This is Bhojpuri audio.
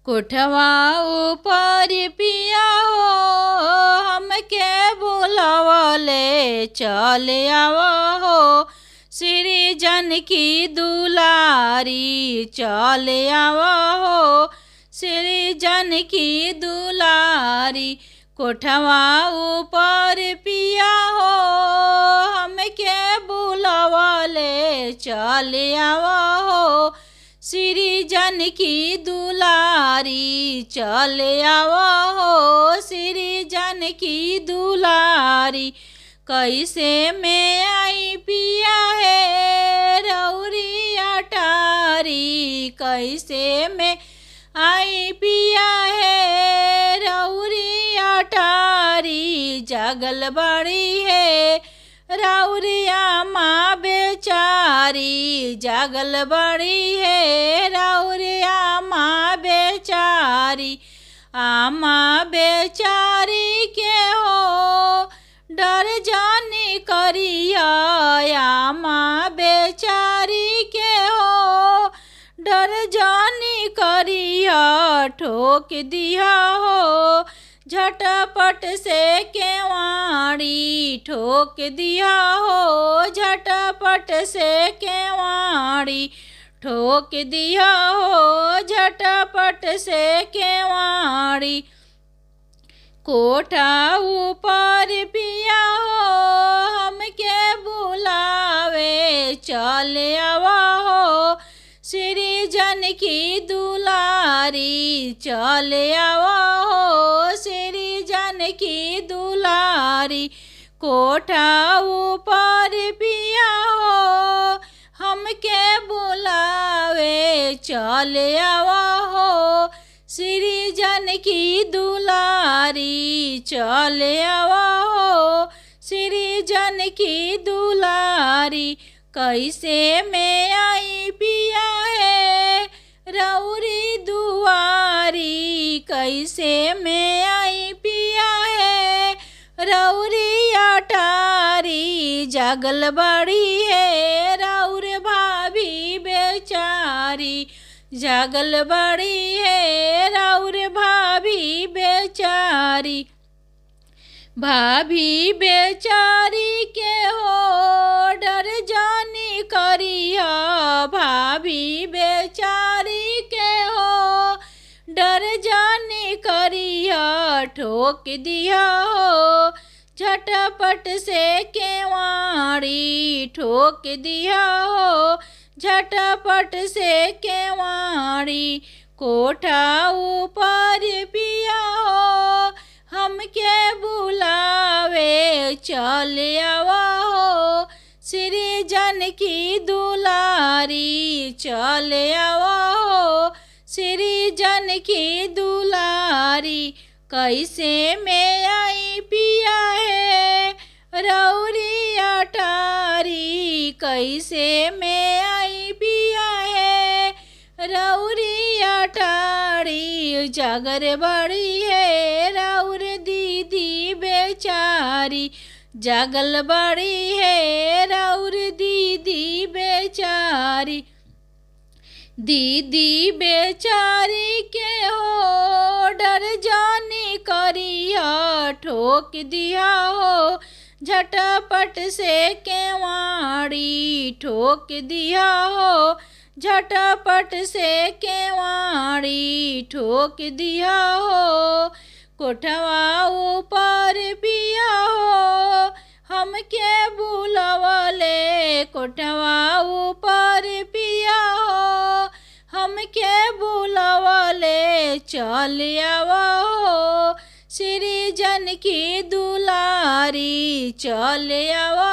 कोठवा ऊपर पिया हो हमके बुलावले चल आवा हो। श्री जानकी दुलारी चल आवा हो। श्री जानकी दुलारी कोठवा ऊपर पिया हो हमके बुलावले चल आवा हो। श्री जानकी दुलारी चल आवा हो। श्री जानकी दुलारी कैसे में आई पिया है रौरी अटारी। कैसे में आई पिया है रौरी अटारी। जागल बड़ी है रौरिया माँ बेचारी। जागल बड़ी है रौरिया माँ बेचारी। आमा बेचारी के हो डर जानी करिया। आमा बेचारी के हो डर जानी करिया। ठोक दिया हो झटपट से केवाड़ी। ठोक दिया हो झटपट से केवाड़ी। ठोक दिया हो झटपट से केवाड़ी। कोठा ऊपर पिया हो हमके बुलावे चल आवा हो। श्री जानकी दुलारी चल आवा हो। श्री जानकी दुलारी कोठा ऊपर पिया हो हमके बुलावे चल आवा हो। श्री जानकी दुलारी चल आवा हो। श्री जानकी दुलारी कैसे में आई पिया है रौरी दुआरी। कैसे में आई पिया है रौरी अटारी। जागल बड़ी है रौर भाभी बेचारी। जागल बड़ी है रौर भाभी बेचारी। भाभी बेचारी के हो डर जानी करिया। भाभी बेचारी के हो डर जानी करिया। ठोक दिया हो झटपट से केवाड़ी। ठोक दिया हो झटपट से केवाड़ी। कोठा ऊपर पिया हो हमके बुलावे चल आवा हो। श्री जानकी दुलारी चल आवा हो। श्री जानकी दुलारी कैसे में आई पिया है रौरी अटारी। कैसे में आई पिया है रौरी अटारी। जागर बड़ी है रौर दीदी बेचारी। जागल बड़ी है रौर दीदी बेचारी। दीदी बेचारी के हो डर जानी करिया। ठोक दिया हो झटपट से केवाड़ी। ठोक दिया हो झटपट से केवाड़ी। ठोक दिया हो कोठवा ऊपर पिया हो हमके बुलावले। कोठवा ऊपर पिया हो हमके बुलावले चल आवा हो। श्री जानकी दुलारी चल आवा